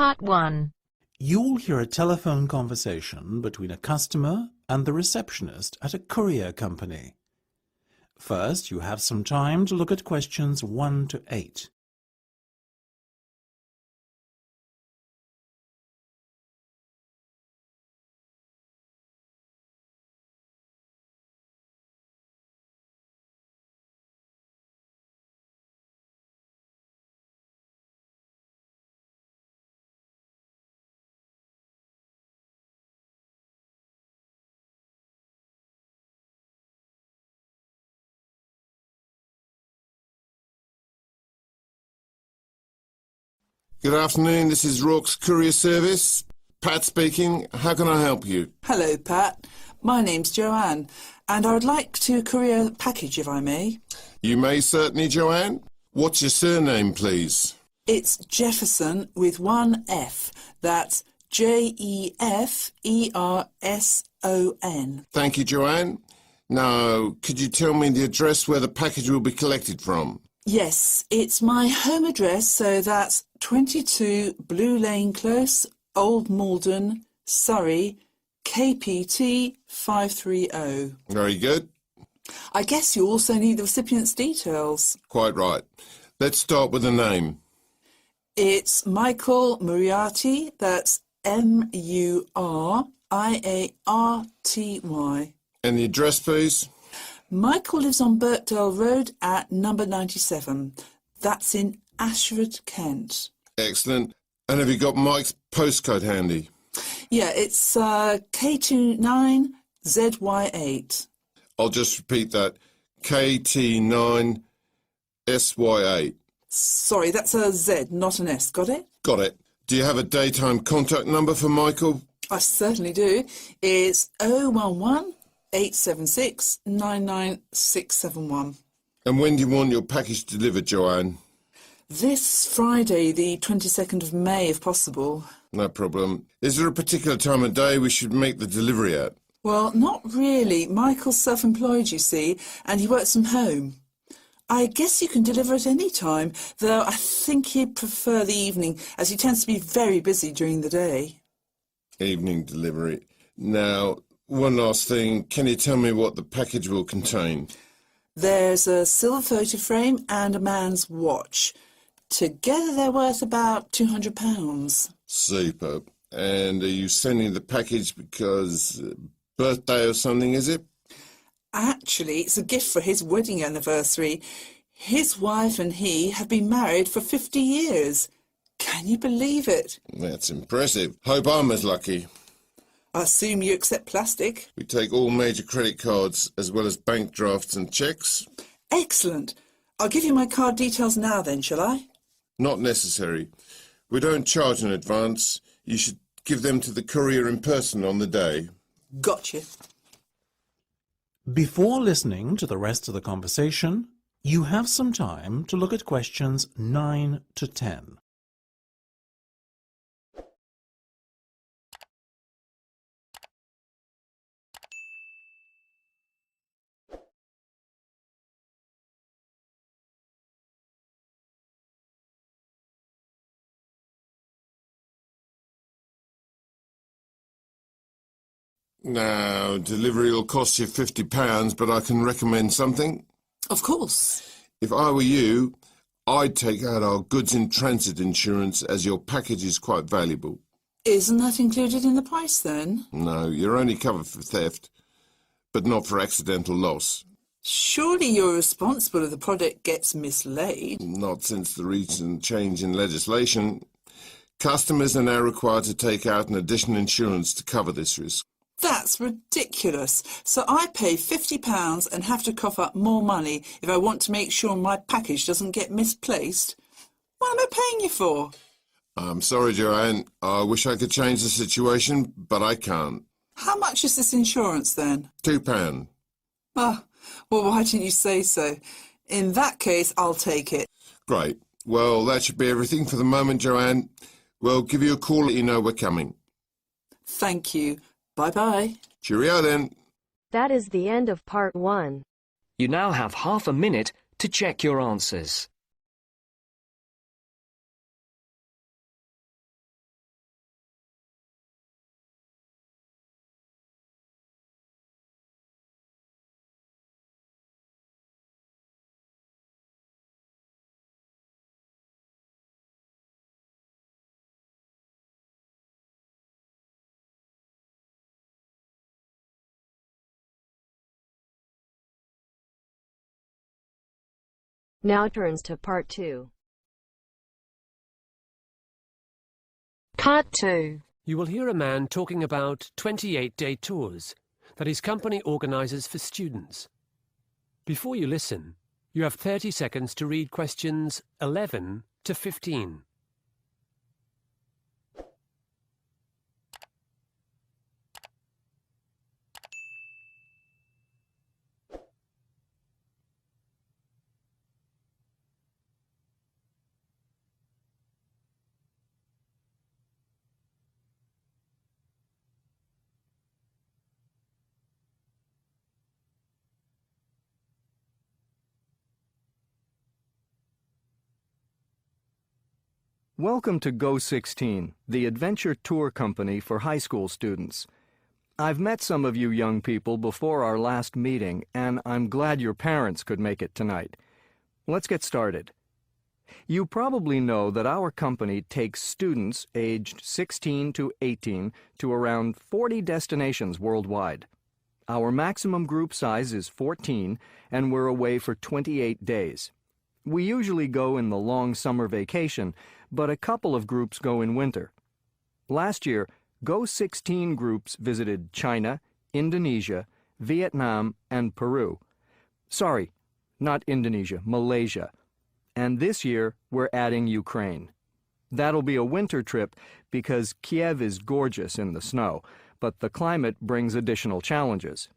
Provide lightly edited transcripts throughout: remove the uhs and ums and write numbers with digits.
Part 1. You'll hear a telephone conversation between a customer and the receptionist at a courier company. First, you have some time to look at questions 1 to 8. Good afternoon, this is Rourke's Courier Service. Pat speaking. How can I help you? Hello, Pat. My name's Joanne, and I would like to courier a package, if I may. You may certainly, Joanne. What's your surname, please? It's Jefferson with one F. That's Jefferson. Thank you, Joanne. Now, could you tell me the address where the package will be collected from? Yes, it's my home address, so that's 22 Blue Lane Close, Old Malden, Surrey, KPT 530. Very good. I guess you also need the recipient's details. Quite right. Let's start with the name. It's Michael Moriarty, that's Muriarty. And the address, please? Michael lives on Birkdale Road at number 97. That's in Ashford, Kent. Excellent. And have you got Mike's postcode handy? Yeah, it's K29ZY8. I'll just repeat that. KT9SY8. Sorry, that's a Z, not an S. Got it? Got it. Do you have a daytime contact number for Michael? I certainly do. It's 011 876 99671. And when do you want your package delivered, Joanne? This Friday, the 22nd of May, if possible. No problem. Is there a particular time of day we should make the delivery at? Well, not really. Michael's self-employed, you see, and he works from home. I guess you can deliver at any time, though I think he'd prefer the evening, as he tends to be very busy during the day. Evening delivery. Now, one last thing. Can you tell me what the package will contain? There's a silver photo frame and a man's watch. Together they're worth about £200. Super. And are you sending the package because birthday or something, is it? Actually, it's a gift for his wedding anniversary. His wife and he have been married for 50 years. Can you believe it? That's impressive. Hope I'm as lucky. I assume you accept plastic. We take all major credit cards as well as bank drafts and cheques. Excellent. I'll give you my card details now then, shall I? Not necessary. We don't charge in advance. You should give them to the courier in person on the day. Gotcha. Before listening to the rest of the conversation, you have some time to look at questions 9 to 10. Now, delivery will cost you £50, but I can recommend something. Of course. If I were you, I'd take out our goods in transit insurance as your package is quite valuable. Isn't that included in the price then? No, you're only covered for theft, but not for accidental loss. Surely you're responsible if the product gets mislaid. Not since the recent change in legislation. Customers are now required to take out an additional insurance to cover this risk. That's ridiculous. So I pay £50 and have to cough up more money if I want to make sure my package doesn't get misplaced. What am I paying you for? I'm sorry, Joanne. I wish I could change the situation, but I can't. How much is this insurance then? £2. Ah, well, why didn't you say so? In that case, I'll take it. Great. Well, that should be everything for the moment, Joanne. We'll give you a call, let you know we're coming. Thank you. Bye-bye. Cheerio then. That is the end of Part 1. You now have half a minute to check your answers. Now turns to part 2. Part 2. You will hear a man talking about 28-day tours that his company organizes for students. Before you listen, you have 30 seconds to read questions 11 to 15. Welcome to Go16, the adventure tour company for high school students. I've met some of you young people before our last meeting, and I'm glad your parents could make it tonight. Let's get started. You probably know that our company takes students aged 16 to 18 to around 40 destinations worldwide. Our maximum group size is 14, and we're away for 28 days. We usually go in the long summer vacation, but a couple of groups go in winter. Last year, Go16 groups visited China, Indonesia, Vietnam, and Peru. Sorry, not Indonesia, Malaysia. And this year, we're adding Ukraine. That'll be a winter trip because Kiev is gorgeous in the snow, but the climate brings additional challenges.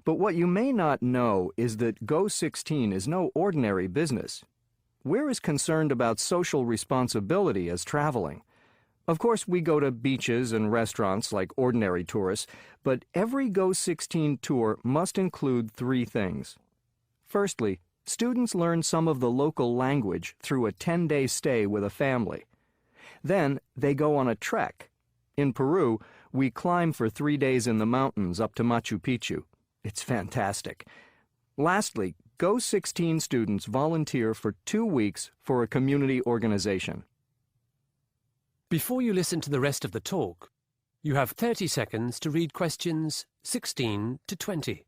But what you may not know is that Go16 is no ordinary business. We're as concerned about social responsibility as traveling. Of course, we go to beaches and restaurants like ordinary tourists, but every Go16 tour must include 3 things. Firstly, students learn some of the local language through a 10-day stay with a family. Then, they go on a trek. In Peru, we climb for 3 days in the mountains up to Machu Picchu. It's fantastic. Lastly, Go16 students volunteer for 2 weeks for a community organization. Before you listen to the rest of the talk, you have 30 seconds to read questions 16 to 20.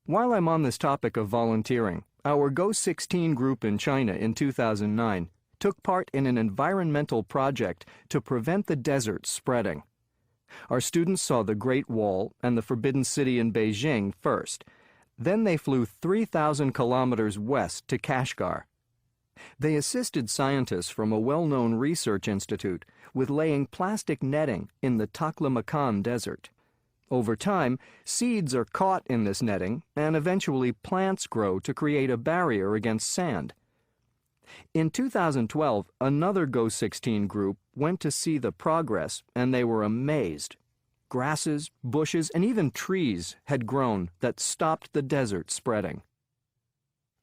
While I'm on this topic of volunteering, our Go16 group in China in 2009 took part in an environmental project to prevent the desert spreading. Our students saw the Great Wall and the Forbidden City in Beijing first. Then they flew 3,000 kilometers west to Kashgar. They assisted scientists from a well-known research institute with laying plastic netting in the Taklamakan Desert. Over time, seeds are caught in this netting, and eventually plants grow to create a barrier against sand. In 2012, another Go16 group went to see the progress, and they were amazed. Grasses, bushes, and even trees had grown that stopped the desert spreading.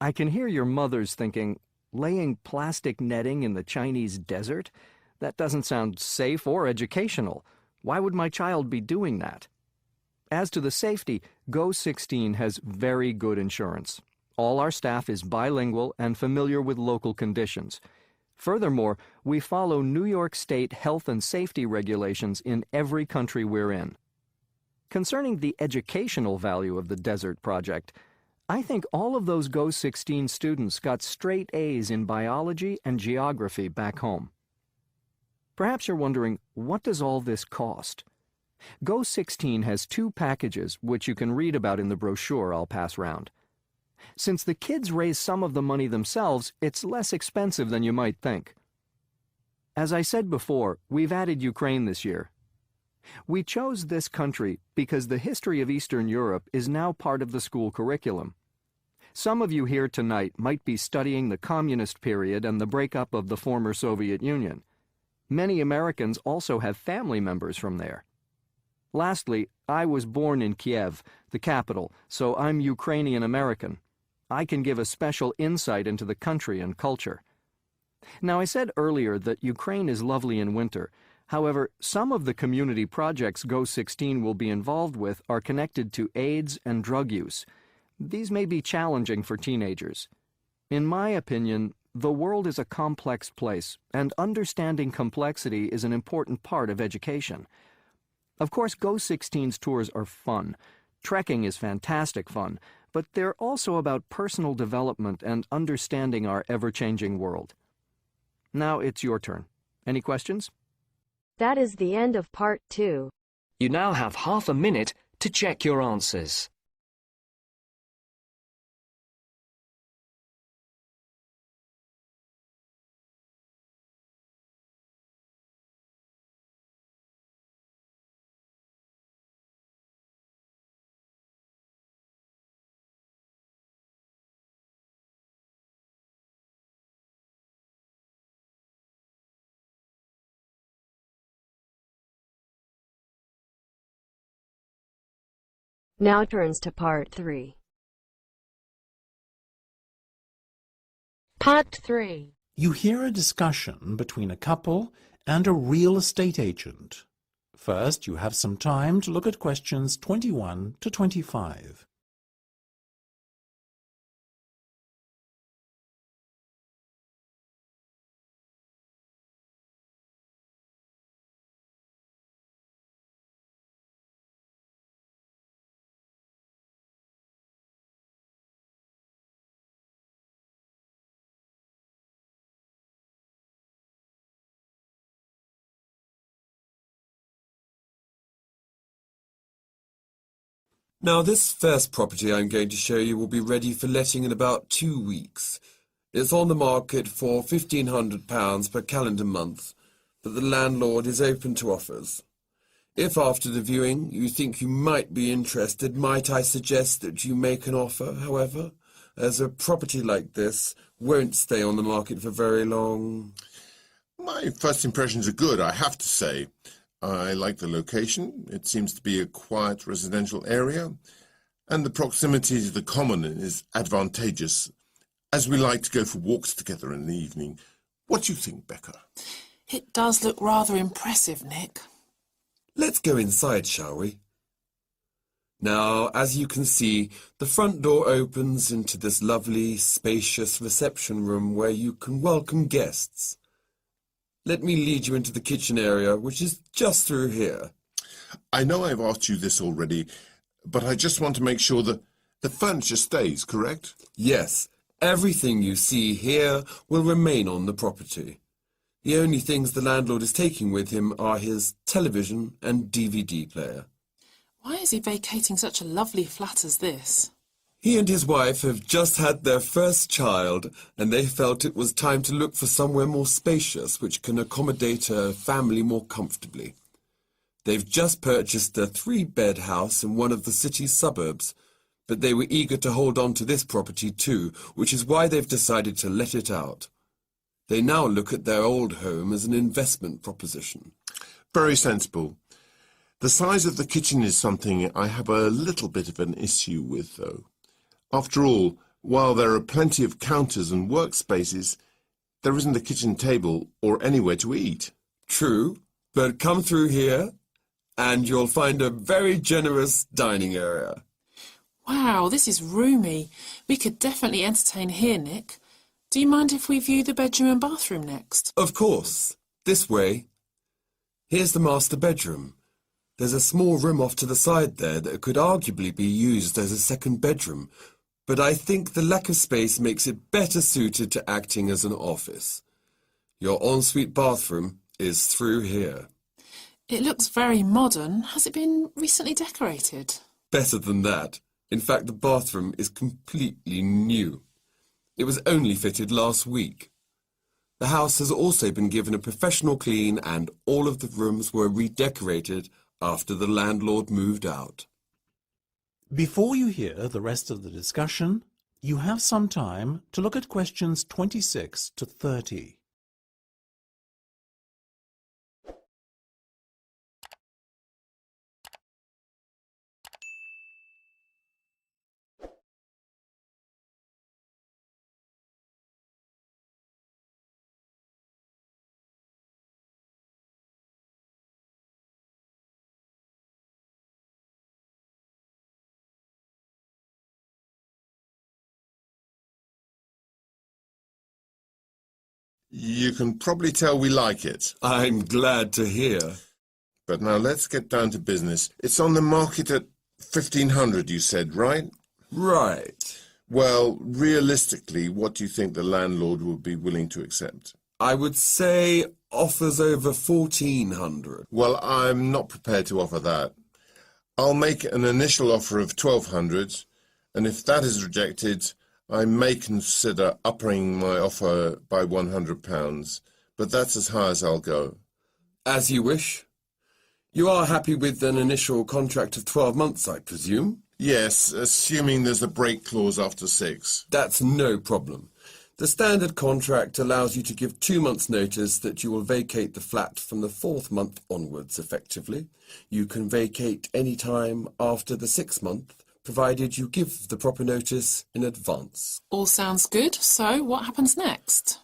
I can hear your mothers thinking, laying plastic netting in the Chinese desert? That doesn't sound safe or educational. Why would my child be doing that? As to the safety, Go16 has very good insurance. All our staff is bilingual and familiar with local conditions. Furthermore, we follow New York State health and safety regulations in every country we're in. Concerning the educational value of the Desert Project, I think all of those Go16 students got straight A's in biology and geography back home. Perhaps you're wondering, what does all this cost? Go16 has 2 packages which you can read about in the brochure I'll pass round. Since the kids raise some of the money themselves, it's less expensive than you might think. As I said before, we've added Ukraine this year. We chose this country because the history of Eastern Europe is now part of the school curriculum. Some of you here tonight might be studying the communist period and the breakup of the former Soviet Union. Many Americans also have family members from there. Lastly, I was born in Kiev, the capital, so I'm Ukrainian American. I can give a special insight into the country and culture. Now, I said earlier that Ukraine is lovely in winter. However, some of the community projects Go16 will be involved with are connected to AIDS and drug use. These may be challenging for teenagers. In my opinion, the world is a complex place, and understanding complexity is an important part of education. Of course, Go16's tours are fun. Trekking is fantastic fun, but they're also about personal development and understanding our ever-changing world. Now it's your turn. Any questions? That is the end of part 2. You now have half a minute to check your answers. Now turns to part 3. Part 3. You hear a discussion between a couple and a real estate agent. First, you have some time to look at questions 21 to 25. Now, this first property I'm going to show you will be ready for letting in about 2 weeks. It's on the market for £1,500 per calendar month, but the landlord is open to offers. If after the viewing you think you might be interested, might I suggest that you make an offer, however, as a property like this won't stay on the market for very long? My first impressions are good, I have to say. I like the location. It seems to be a quiet residential area, and the proximity to the common is advantageous, as we like to go for walks together in the evening. What do you think, Becca? It does look rather impressive, Nick. Let's go inside, shall we? Now, as you can see, the front door opens into this lovely, spacious reception room where you can welcome guests. Let me lead you into the kitchen area, which is just through here. I know I've asked you this already, but I just want to make sure that the furniture stays, correct? Yes, everything you see here will remain on the property. The only things the landlord is taking with him are his television and DVD player. Why is he vacating such a lovely flat as this? He and his wife have just had their first child, and they felt it was time to look for somewhere more spacious which can accommodate a family more comfortably. They've just purchased a 3-bed house in one of the city's suburbs, but they were eager to hold on to this property too, which is why they've decided to let it out. They now look at their old home as an investment proposition. Very sensible. The size of the kitchen is something I have a little bit of an issue with, though. After all, while there are plenty of counters and workspaces, there isn't a kitchen table or anywhere to eat. True, but come through here and you'll find a very generous dining area. Wow, this is roomy. We could definitely entertain here, Nick. Do you mind if we view the bedroom and bathroom next? Of course. This way. Here's the master bedroom. There's a small room off to the side there that could arguably be used as a second bedroom, but I think the lack of space makes it better suited to acting as an office. Your ensuite bathroom is through here. It looks very modern. Has it been recently decorated? Better than that. In fact, the bathroom is completely new. It was only fitted last week. The house has also been given a professional clean, and all of the rooms were redecorated after the landlord moved out. Before you hear the rest of the discussion, you have some time to look at questions 26 to 30. You can probably tell we like it. I'm glad to hear. But now let's get down to business. It's on the market at 1,500, you said, right? Right. Well, realistically, what do you think the landlord would be willing to accept? I would say offers over 1,400. Well, I'm not prepared to offer that. I'll make an initial offer of 1,200, and if that is rejected, I may consider upping my offer by £100, but that's as high as I'll go. As you wish. You are happy with an initial contract of 12 months, I presume? Yes, assuming there's a break clause after 6. That's no problem. The standard contract allows you to give 2 months' notice that you will vacate the flat from the 4th month onwards, effectively. You can vacate any time after the 6th month, provided you give the proper notice in advance. All sounds good. So what happens next?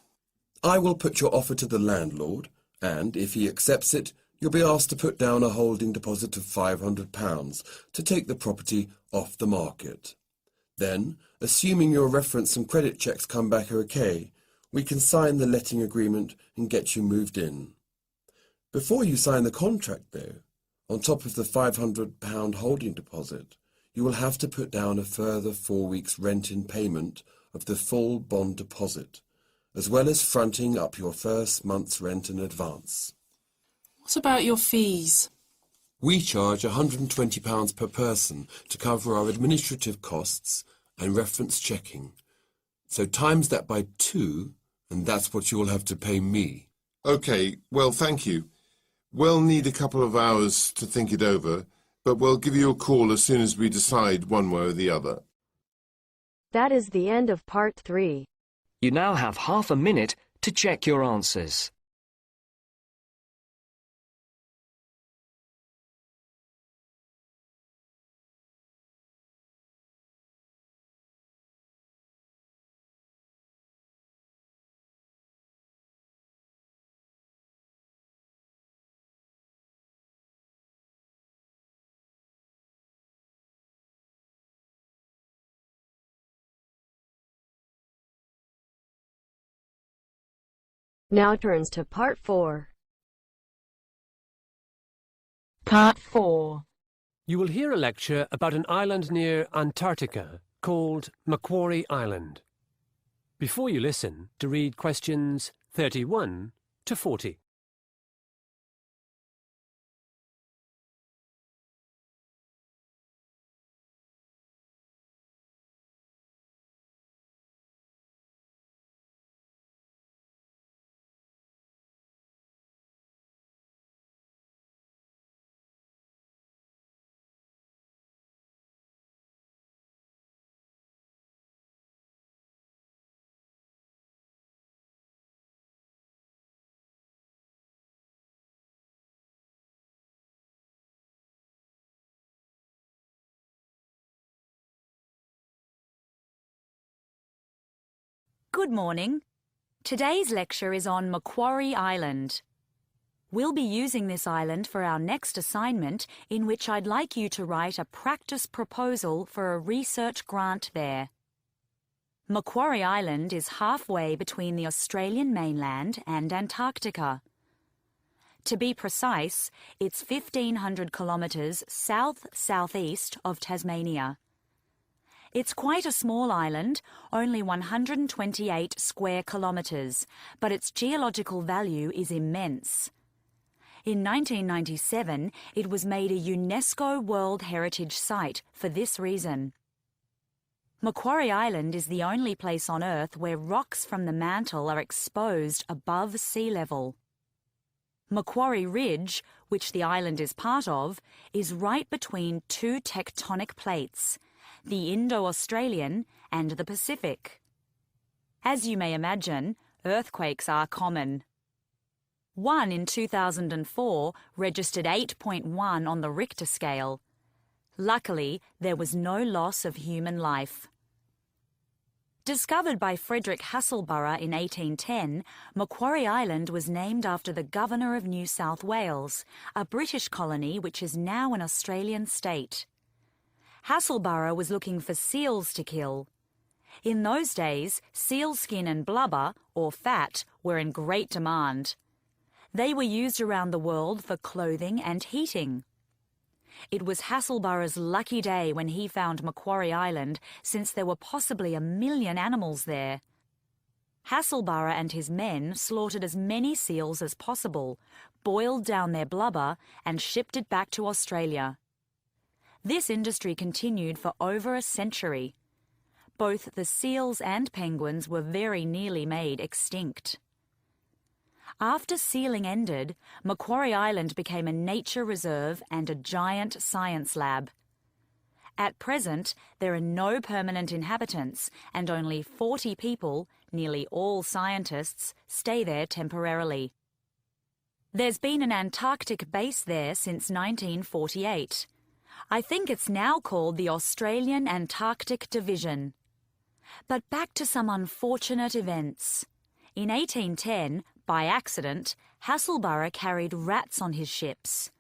I will put your offer to the landlord, and if he accepts it, you'll be asked to put down a holding deposit of £500 to take the property off the market. Then, assuming your reference and credit checks come back okay, we can sign the letting agreement and get you moved in. Before you sign the contract, though, on top of the £500 holding deposit, you will have to put down a further 4 weeks' rent in payment of the full bond deposit, as well as fronting up your first month's rent in advance. What about your fees? We charge £120 per person to cover our administrative costs and reference checking. So times that by 2, and that's what you'll have to pay me. OK, well, thank you. We'll need a couple of hours to think it over, but we'll give you a call as soon as we decide one way or the other. That is the end of part 3. You now have half a minute to check your answers. Now turns to part 4. Part 4. You will hear a lecture about an island near Antarctica called Macquarie Island. Before you listen, to read questions 31 to 40. Good morning. Today's lecture is on Macquarie Island. We'll be using this island for our next assignment, in which I'd like you to write a practice proposal for a research grant there. Macquarie Island is halfway between the Australian mainland and Antarctica. To be precise, it's 1,500 kilometres south-southeast of Tasmania. It's quite a small island, only 128 square kilometres, but its geological value is immense. In 1997, it was made a UNESCO World Heritage Site for this reason. Macquarie Island is the only place on Earth where rocks from the mantle are exposed above sea level. Macquarie Ridge, which the island is part of, is right between 2 tectonic plates, the Indo-Australian and the Pacific. As you may imagine, earthquakes are common. One in 2004 registered 8.1 on the Richter scale. Luckily, there was no loss of human life. Discovered by Frederick Hasselburgh in 1810, Macquarie Island was named after the Governor of New South Wales, a British colony which is now an Australian state. Hasselburgh was looking for seals to kill. In those days, seal skin and blubber, or fat, were in great demand. They were used around the world for clothing and heating. It was Hasselborough's lucky day when he found Macquarie Island, since there were possibly 1 million animals there. Hasselborough and his men slaughtered as many seals as possible, boiled down their blubber and shipped it back to Australia. This industry continued for over a century. Both the seals and penguins were very nearly made extinct. After sealing ended, Macquarie Island became a nature reserve and a giant science lab. At present, there are no permanent inhabitants, and only 40 people, nearly all scientists, stay there temporarily. There's been an Antarctic base there since 1948. I think it's now called the Australian Antarctic Division. But back to some unfortunate events. In 1810, by accident, Hasselborough carried rats on his ships.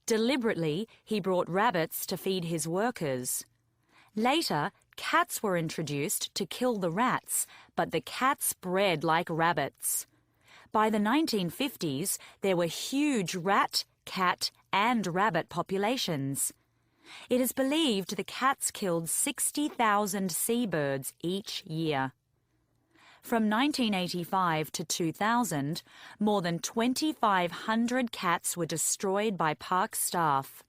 Deliberately, he brought rabbits to feed his workers. Later, cats were introduced to kill the rats, but the cats bred like rabbits. By the 1950s, there were huge rat, cat, and rabbit populations. It is believed the cats killed 60,000 seabirds each year. From 1985 to 2000, more than 2,500 cats were destroyed by park staff.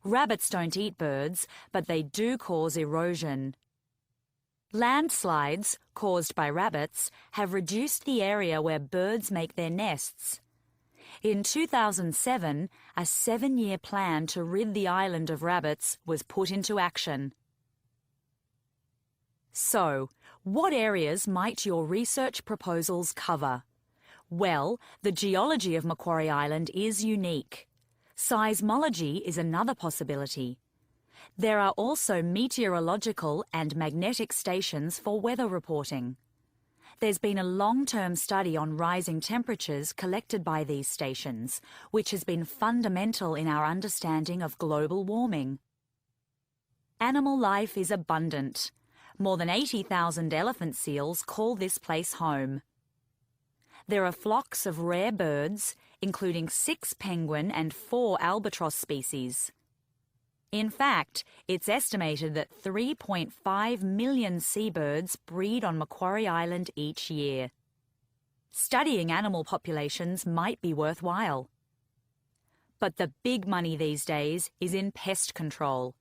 Rabbits don't eat birds, but they do cause erosion. Landslides, caused by rabbits, have reduced the area where birds make their nests. In 2007, a 7-year plan to rid the island of rabbits was put into action. So, what areas might your research proposals cover? Well, the geology of Macquarie Island is unique. Seismology is another possibility. There are also meteorological and magnetic stations for weather reporting. There's been a long-term study on rising temperatures collected by these stations, which has been fundamental in our understanding of global warming. Animal life is abundant. More than 80,000 elephant seals call this place home. There are flocks of rare birds, including 6 penguin and 4 albatross species. In fact, it's estimated that 3.5 million seabirds breed on Macquarie Island each year. Studying animal populations might be worthwhile. But the big money these days is in pest control.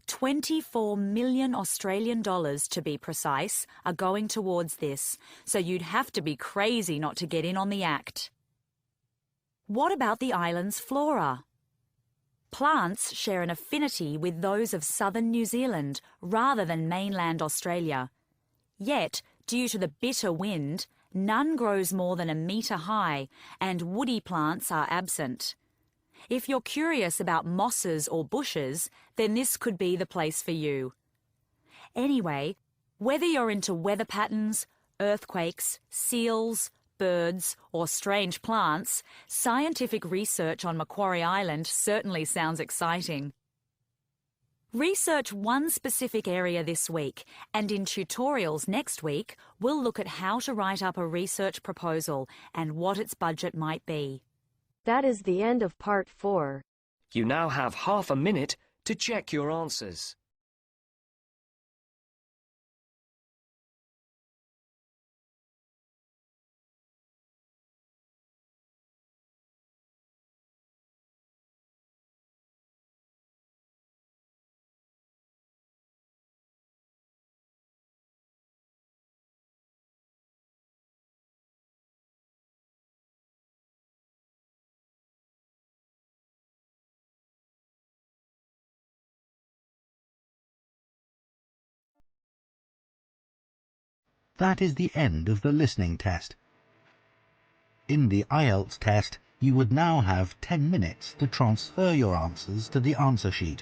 24 million Australian dollars, to be precise, are going towards this, so you'd have to be crazy not to get in on the act. What about the island's flora? Plants share an affinity with those of southern New Zealand rather than mainland Australia. Yet, due to the bitter wind, none grows more than 1 metre high, and woody plants are absent. If you're curious about mosses or bushes, then this could be the place for you. Anyway, whether you're into weather patterns, earthquakes, seals, birds, or strange plants, scientific research on Macquarie Island certainly sounds exciting. Research one specific area this week, and in tutorials next week, we'll look at how to write up a research proposal and what its budget might be. That is the end of part 4. You now have half a minute to check your answers. That is the end of the listening test. In the IELTS test, you would now have 10 minutes to transfer your answers to the answer sheet.